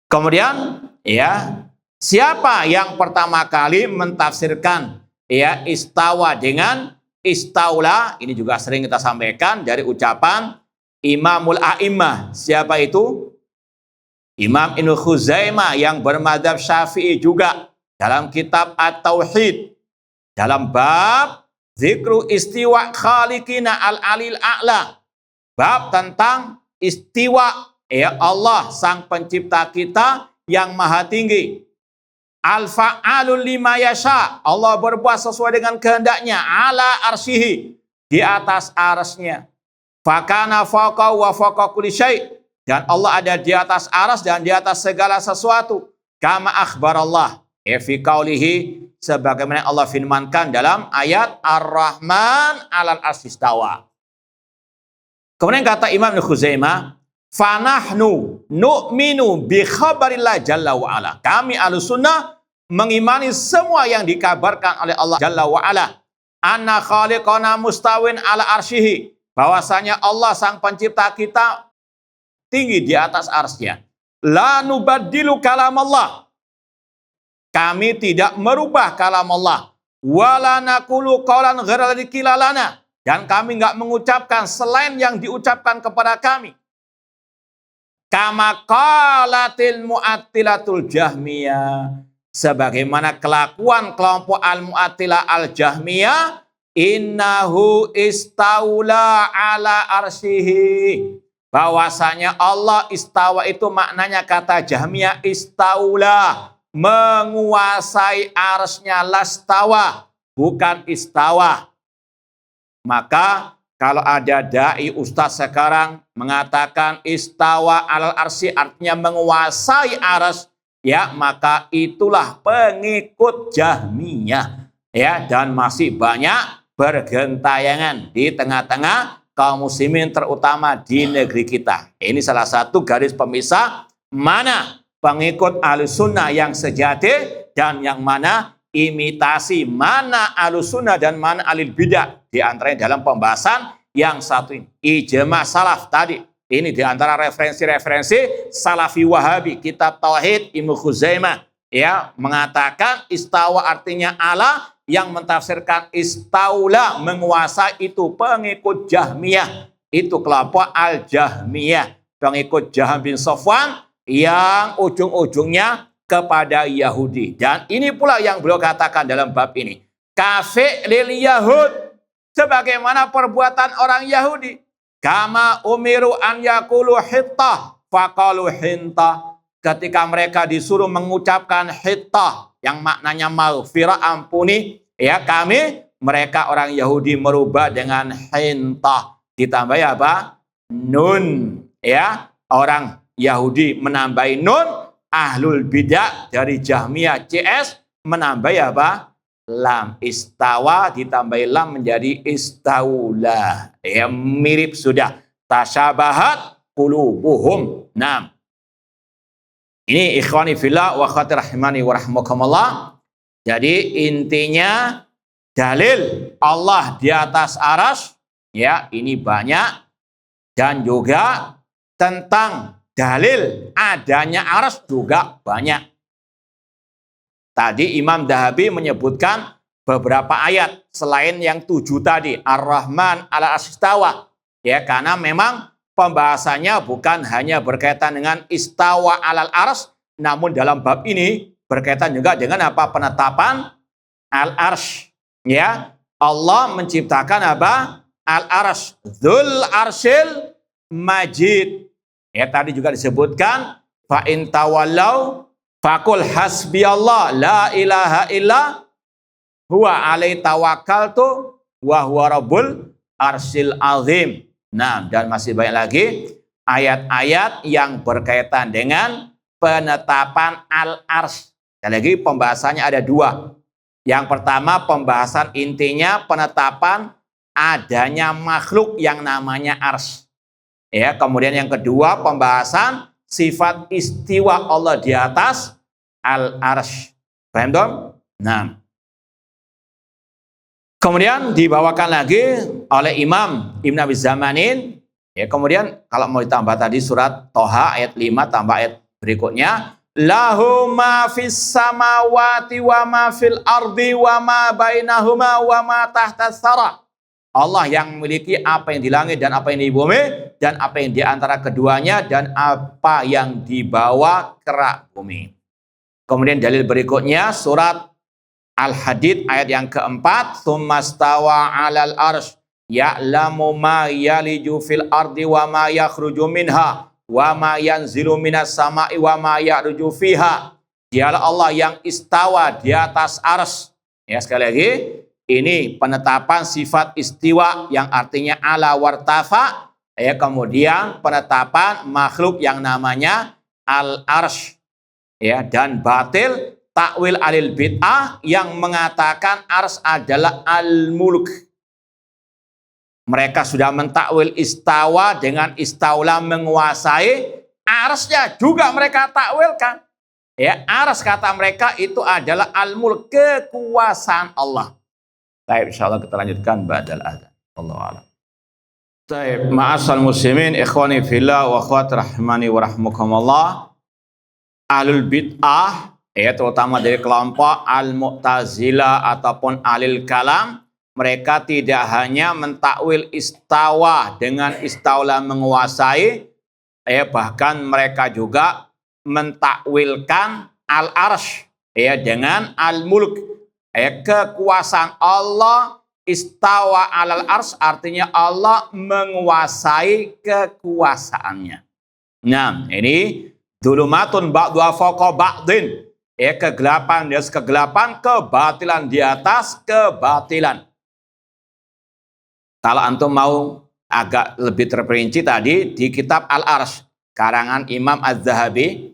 Kemudian ya, siapa yang pertama kali mentafsirkan ya istawa dengan istaula? Ini juga sering kita sampaikan dari ucapan Imamul A'immah. Siapa itu? Imam Ibnu Khuzaimah yang bermadzhab Syafi'i juga, dalam kitab At-Tauhid, dalam bab zikru istiwa khaliqina al-alil a'la, bab tentang istiwa ya Allah sang pencipta kita yang maha tinggi. Al-fa'alul lima yasha, Allah berbuat sesuai dengan kehendaknya, ala arsyihi, di atas arsy-Nya. Fakana fawqa wa fawqa kulli syai', dan Allah ada di atas arsy dan di atas segala sesuatu. Kama akhbarallah fi qaulihi, sebagaimana Allah firmankan dalam ayat Ar-Rahman 'alal arsy istawa. Kemudian kata Imam Ibnu Khuzaimah, fanahnu nu'minu bi khabarillah jalla wa ala. Kami Ahlus Sunnah mengimani semua yang dikabarkan oleh Allah jalla wa ala. Anna khaliqana mustawin ala arsyihi, bahwasanya Allah sang pencipta kita tinggi di atas arsy-Nya. La nubaddilu kalam Allah, kami tidak merubah kalam Allah. Wala naqulu qawlan ghairal ladzi qila lana, dan kami enggak mengucapkan selain yang diucapkan kepada kami. Kama qalatil mu'attilatul jahmiyah, sebagaimana kelakuan kelompok al-mu'attilah al-jahmiyah, innahu istaula ala arsyihi, bahwasanya Allah istawa itu maknanya kata Jahmiyah istaula, menguasai arsy-Nya, lastawa, bukan istawa. Maka kalau ada dai ustaz sekarang mengatakan istawa alal arsy artinya menguasai arsy, ya, maka itulah pengikut Jahmiyah, ya, dan masih banyak bergentayangan di tengah-tengah kaum muslimin, terutama di negeri kita. Ini salah satu garis pemisah mana pengikut Ahlus Sunnah yang sejati dan yang mana imitasi, mana Ahlus Sunnah dan mana Ahlul Bidah. Di antaranya dalam pembahasan yang satu ini, ijma salaf tadi. Ini di antara referensi-referensi Salafi Wahabi, kitab Tauhid Ibnu Khuzaimah, ya, mengatakan istawa artinya Allah, yang mentafsirkan istaula menguasai itu pengikut Jahmiyah. Itu kelompok al-Jahmiyah, pengikut Jahm bin Safwan yang ujung-ujungnya kepada Yahudi. Dan ini pula yang beliau katakan dalam bab ini, kafi lil Yahud, sebagaimana perbuatan orang Yahudi. Kama umiru an yakulu hittah faqalu hintah, ketika mereka disuruh mengucapkan hittah yang maknanya maghfirah, ampuni, ya kami, mereka orang Yahudi merubah dengan hintah, ditambah apa? Nun, ya, orang Yahudi menambahi nun. Ahlul Bidah dari Jahmiyah CS menambahi apa? Lam. Istawa ditambahi lam menjadi istaula. Ya, mirip sudah. Tasyabahat qulubuhum. Nah, ini ikhwani fillah wa akhwati rahimani wa rahmakumullah. Jadi intinya dalil Allah di atas arsy ya ini banyak, dan juga tentang dalil adanya arsy juga banyak. Tadi Imam Dahabi menyebutkan beberapa ayat selain yang 7 tadi, Ar-Rahman 'ala arsy istawa. Ya, karena memang pembahasannya bukan hanya berkaitan dengan istawa 'alal arsy, namun dalam bab ini berkaitan juga dengan apa? Penetapan al-arsy. Ya, Allah menciptakan apa? Al-arsy, Dzul Arsyil Majid. Ya, tadi juga disebutkan fa in tawallau faqul hasbiyallah la ilaha illa huwa alaihi tawakkaltu wa huwa rabbul arsyil azim. Nah, dan masih banyak lagi ayat-ayat yang berkaitan dengan penetapan al-arsy. Dan lagi pembahasannya ada 2. Yang pertama pembahasan intinya penetapan adanya makhluk yang namanya arsy. Ya, kemudian yang kedua pembahasan sifat istiwa Allah di atas al-arsy. Paham dong? Nah, kemudian dibawakan lagi oleh Imam Ibn Abi Zamanin. Ya, kemudian kalau mau ditambah tadi surat Toha ayat 5 tambah ayat berikutnya. Lahu ma fis samawati wa ma fil ardi wa ma bainahuma wa ma tahtas tsara. Allah yang memiliki apa yang di langit dan apa yang di bumi, dan apa yang di antara keduanya, dan apa yang di bawah kerak bumi. Kemudian dalil berikutnya surat Al-Hadid ayat yang keempat, tsummastawa 'alal arsy ya'lamu ma yaliju fil ardi wa ma yakhruju minha wa ma yanzilu minas sama'i wa ma ya'ruju fiha. Dialah Allah yang istawa di atas arsy. Ya, sekali lagi ini penetapan sifat istiwa yang artinya ala wartafa. Ya, kemudian penetapan makhluk yang namanya al-arsy. Ya, dan batil takwil alil bid'ah yang mengatakan arsy adalah al-mulk. Mereka sudah mentakwil istawa dengan istaula menguasai, arsy-nya juga mereka takwilkan. Ya, arsy kata mereka itu adalah al-mulk, kekuasaan Allah. Baik, insyaallah kita lanjutkan ba'dal adzan. Wallahu a'lam. Baik, ma'asal muslimin, ikhwani fillah wa akhwati rahimani wa rahmakumullah. Ahlul bid'ah, ya terutama dari kelompok al-Mu'tazilah ataupun ahlul kalam, mereka tidak hanya mentakwil istawa dengan istaula menguasai, ya bahkan mereka juga mentakwilkan al-arsy ya dengan al-mulk. Kekuasaan Allah, istawa alal arsy artinya Allah menguasai kekuasaannya. Nah, ini dzulumatun ba'duha fawqa ba'din. Kegelapan di atas kegelapan, kebatilan di atas kebatilan. Kalau antum mau agak lebih terperinci tadi di kitab Al-Arsy karangan Imam Az-Zahabi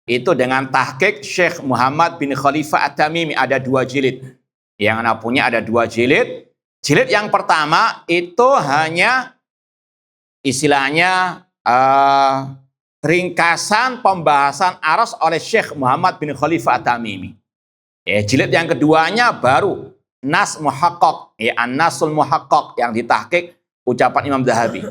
itu dengan tahqiq Syekh Muhammad bin Khalifah At-Tamimi, ada 2 jilid. Yang anak punya ada 2 jilid. Jilid yang pertama itu hanya istilahnya ringkasan pembahasan arsy oleh Syekh Muhammad bin Khalifah At-Tamimi. Jilid yang keduanya baru Nas Muhaqqaq, An-Nasul Muhaqqaq yang ditahqiq ucapan Imam Zahabi.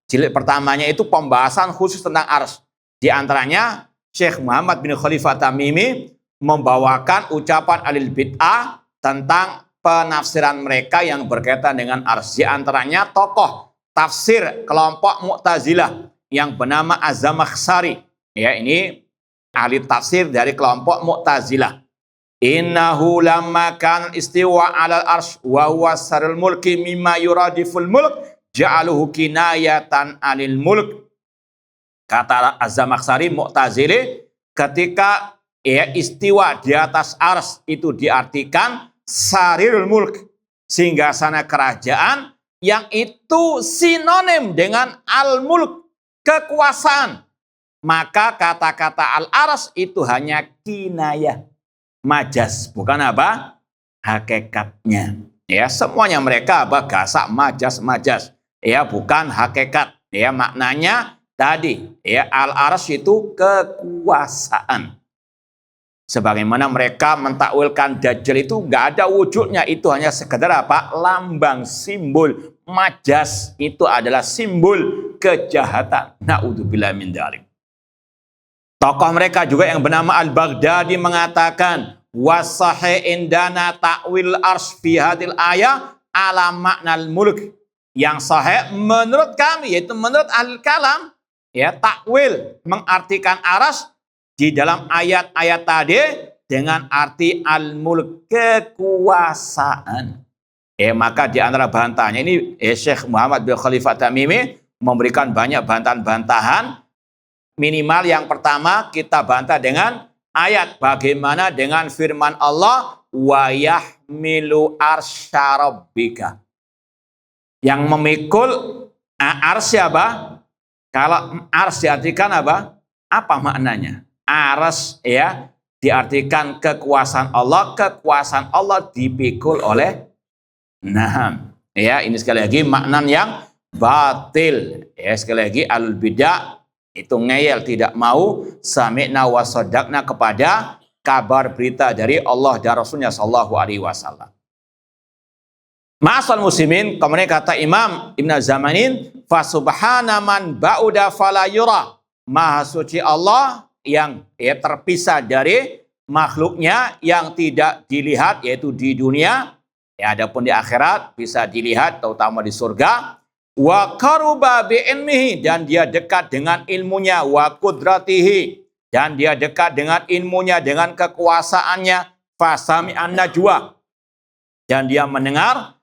Jilid pertamanya itu pembahasan khusus tentang arsy. Di antaranya Syekh Muhammad bin Khalifah Tamimi membawakan ucapan alil bid'ah tentang penafsiran mereka yang berkaitan dengan arsy. Di antaranya tokoh tafsir kelompok Mu'tazilah yang bernama Az-Zamakhsyari. Ya, ini ahli tafsir dari kelompok Mu'tazilah. Innahu lamma kana istiwa 'alal arsy wa huwa sarul mulki mimma yuradiful mulk ja'aluhu kinayatan 'anil mulk. Kata Az-Zamakhsyari Mu'tazili, ketika istiwa di atas arsy itu diartikan sarirul mulk, singgasana kerajaan, yang itu sinonim dengan al-mulk, kekuasaan. Maka kata-kata al-arsy itu hanya kinayah. majas, bukan apa? Hakikatnya. Ya, semuanya mereka apa? Gasak majas. Ya, bukan hakikat. Ya, maknanya tadi, ya, al-arsy itu kekuasaan. Sebagaimana mereka mentakwilkan Dajjal itu nggak ada wujudnya, itu hanya sekedar apa? Lambang, simbol. Majas itu adalah simbol kejahatan. Na'udzubillah min dzalik. Tokoh mereka juga yang bernama Al-Baghdadi mengatakan, wasahih indana ta'wil arsy fi hadil ayah ala maknal mulk. Yang sahih menurut kami, yaitu menurut al-kalam, ya, takwil mengartikan arsy di dalam ayat-ayat tadi dengan arti al-mulk, kekuasaan. Maka di antara bantahannya ini Syekh Muhammad bin Khalifah Tamimi memberikan banyak bantahan-bantahan. Minimal yang pertama kita bantah dengan ayat, bagaimana dengan firman Allah, wa yahmilu arsya rabbika. Yang memikul arsy apa? Kalau arsy diartikan apa? Apa maknanya? Arsy ya diartikan kekuasaan Allah dipikul oleh ya, ini sekali lagi makna yang batil. Ya, sekali lagi al-bidah itu ngeyel, tidak mau sami'na wa sadaqna kepada kabar berita dari Allah dan Rasulnya sallallahu alaihi wasallam. Ma'asal muslimin, kemudian kata Imam Ibn Zamanin, fa subhana man ba'uda fala yura. Maha suci Allah yang terpisah dari makhluknya yang tidak dilihat, yaitu di dunia. Ya, adapun di akhirat bisa dilihat, terutama di surga. Wa qaruba bi ilmihi, dan dia dekat dengan ilmunya, wa qudratihi, dan dia dekat dengan ilmunya, dengan kekuasaannya, fasami'an najwa, dan dia mendengar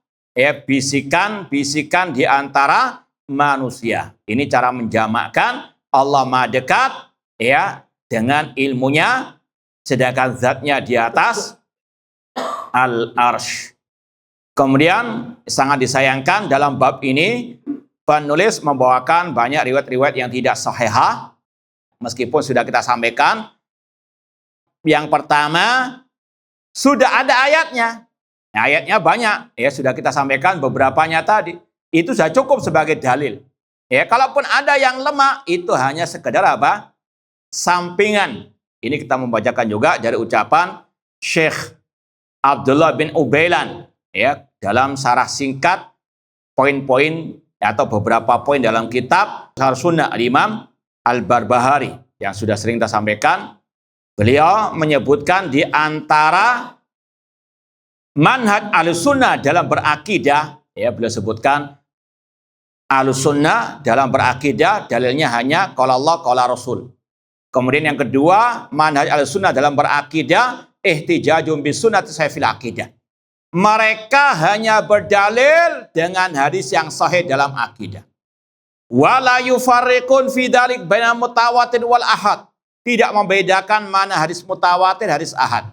bisikan-bisikan di antara manusia. Ini cara menjamakkan Allah Maha dekat ya dengan ilmunya, sedangkan zatnya di atas al-arsy. Kemudian sangat disayangkan dalam bab ini penulis membawakan banyak riwayat-riwayat yang tidak sahihah, meskipun sudah kita sampaikan. Yang pertama, sudah ada ayatnya. Ayatnya banyak, ya sudah kita sampaikan beberapanya tadi. Itu sudah cukup sebagai dalil. Ya, kalaupun ada yang lemah, itu hanya sekedar apa? Sampingan. Ini kita membacakan juga dari ucapan Syekh Abdullah bin Ubailan, ya, dalam sarah singkat poin-poin atau beberapa poin dalam kitab Syarh Sunnah Al-Imam Al-Barbahari yang sudah sering kita sampaikan. Beliau menyebutkan di antara manhaj Ahlussunnah dalam berakidah, ya, beliau sebutkan Ahlussunnah dalam berakidah dalilnya hanya qala Allah qala Rasul. Kemudian yang kedua, manhaj Ahlussunnah dalam berakidah ihtijajum bisunnati fil aqidah. Mereka hanya berdalil dengan hadis yang sahih dalam akidah. Wala yufarriqun fi dzalik baina mutawatir wal ahad. Tidak membedakan mana hadis mutawatir, hadis ahad.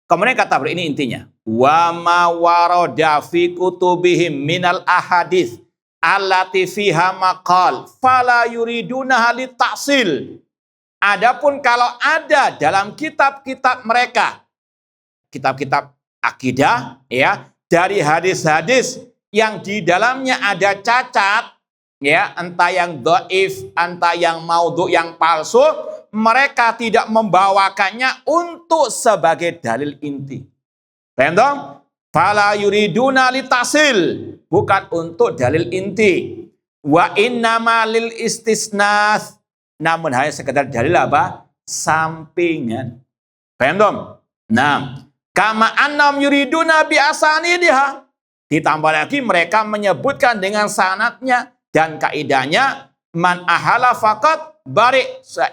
Kemudian kata beliau, ini intinya. Wa ma warada fi kutubihim minal ahadits allati fiha maqal fala yuriduna li ta'sil. Adapun kalau ada dalam kitab-kitab mereka, kitab-kitab akidah, ya, dari hadis-hadis yang di dalamnya ada cacat, ya, entah yang dhaif, entah yang maudhu, yang palsu, mereka tidak membawakannya untuk sebagai dalil inti. Paham dong? Fala yuriduna li tasil, bukan untuk dalil inti. Wa innama lil istisnas, namun hanya sekedar dalil apa? Sampingan. Paham dong? Nah, kama annam yuriduna bi asanidiha. Ditambah lagi mereka menyebutkan dengan sanadnya dan kaidahnya man ahala faqat bari,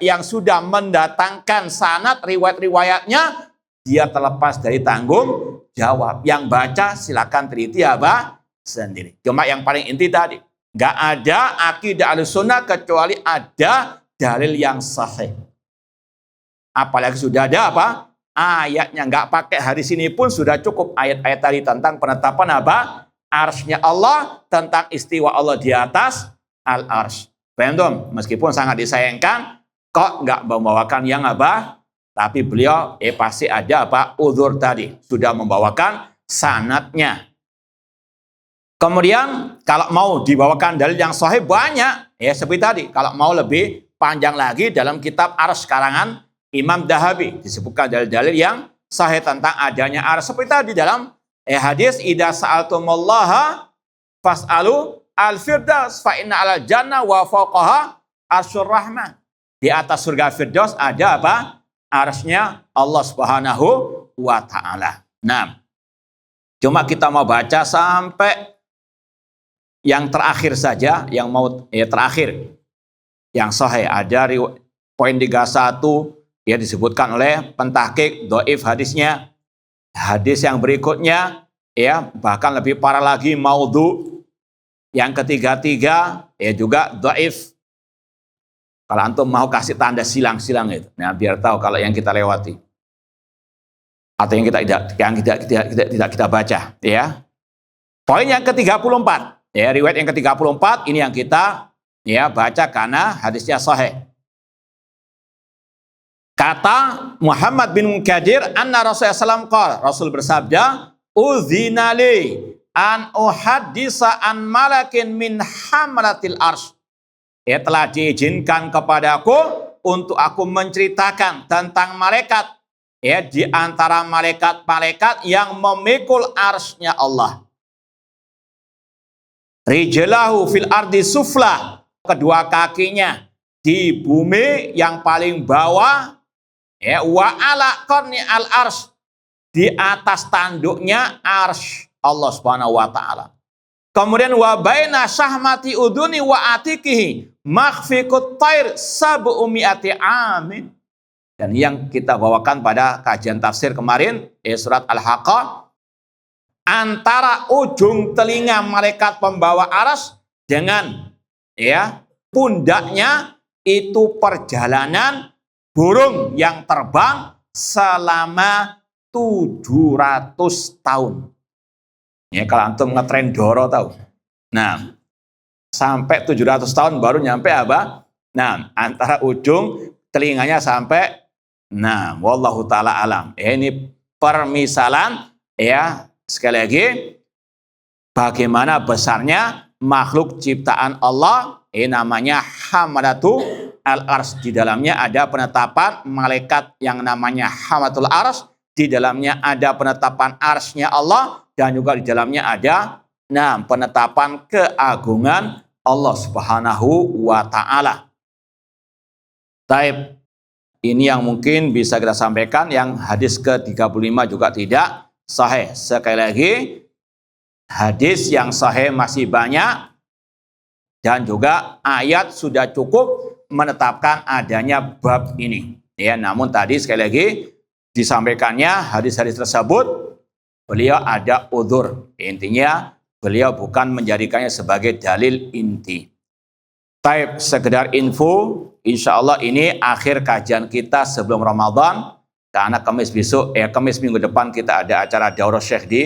yang sudah mendatangkan sanad riwayat-riwayatnya dia terlepas dari tanggung jawab. Yang baca silakan teliti apa sendiri. Cuma yang paling inti tadi, nggak ada akidah Ahlussunnah kecuali ada dalil yang sahih. Apalagi sudah ada apa? Ayatnya, nggak pakai hadis ini pun sudah cukup. Ayat-ayat tadi tentang penetapan apa? Arsy-nya Allah, tentang istiwa Allah di atas al-arsy. Paham dong? Meskipun sangat disayangkan, kok nggak membawakan yang apa? tapi beliau pasti ada apa? Uzur tadi, sudah membawakan sanadnya. Kemudian kalau mau dibawakan dalil yang sahih banyak, ya seperti tadi. Kalau mau lebih panjang lagi dalam kitab Arsy karangan Imam Dahabi disebutkan dalil-dalil yang sahih tentang adanya arsy. Seperti tadi dalam hadis idza sa'altumullaha fas'alu al-firdaus fa inna 'alal jannah wa fawqaha arsyur rahman. Di atas surga Firdaus ada apa? Arsy-nya Allah Subhanahu wa taala. Nah, cuma kita mau baca sampai yang terakhir saja, yang mau terakhir. Yang sahih ada poin 31 ya disebutkan oleh pentahqiq dhaif hadisnya. Hadis yang berikutnya ya bahkan lebih parah lagi maudhu. Yang ketiga ya juga dhaif. Kalau antum mau kasih tanda silang-silang itu, nah biar tahu kalau yang kita lewati atau yang tidak kita baca, ya. Poin yang ke-34, ya riwayat yang ke-34 ini yang kita ya baca karena hadisnya sahih. Kata Muhammad bin Munkadir, anna Rasulullah SAW qala, Rasul bersabda, "Udzinali an uhaddisa an malakin min hamratil arsy." Ya telah diizinkan kepadaku untuk aku menceritakan tentang malaikat ya di antara malaikat-malaikat yang memikul arsy-nya Allah. Rijlahu fil ardi sufla, kedua kakinya di bumi yang paling bawah ya, wa ala qarni al arsy, di atas tanduknya arsy Allah Subhanahu wa taala. Kemudian wa baina syahmati uduni wa atikihi makhfiqut tair sab'umi'ati amin. Dan yang kita bawakan pada kajian tafsir kemarin surat Al-Haqqah, antara ujung telinga malaikat pembawa arsy dengan ya pundaknya itu perjalanan burung yang terbang selama 700 tahun. Ya kalau antum ngetren Doro tahu. Nah, sampai 700 tahun baru nyampe apa? Nah, antara ujung telinganya sampai wallahu taala alam. Ini permisalan ya sekali lagi bagaimana besarnya makhluk ciptaan Allah, namanya Hamalatu al-Arsy. Di dalamnya ada penetapan malaikat yang namanya Hamalatul Arsy, di dalamnya ada penetapan arsy-nya Allah, dan juga di dalamnya ada penetapan keagungan Allah Subhanahu wa taala. Taib, ini yang mungkin bisa kita sampaikan. Yang hadis ke-35 juga tidak sahih. Sekali lagi, hadis yang sahih masih banyak dan juga ayat sudah cukup menetapkan adanya bab ini. Ya, namun tadi sekali lagi disampaikannya hadis-hadis tersebut beliau ada udzur. Intinya beliau bukan menjadikannya sebagai dalil inti. Taib, sekedar info, insya Allah ini akhir kajian kita sebelum Ramadan. Karena Kamis minggu depan kita ada acara Daurah Syekh di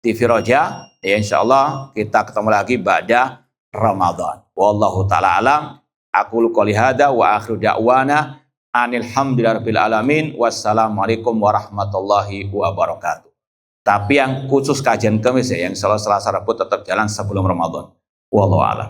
TV Roja. Ya, insya Allah kita ketemu lagi ba'da Ramadan. Wallahu ta'ala alam. Aqulu qouli hadza wa akhiru da'wana anil hamdulillahirabbil alamin. Wassalamualaikum warahmatullahi wabarakatuh. Tapi yang khusus kajian Kamis ya, yang Selasa Rabu tetap jalan sebelum Ramadan. Wallahu a'lam.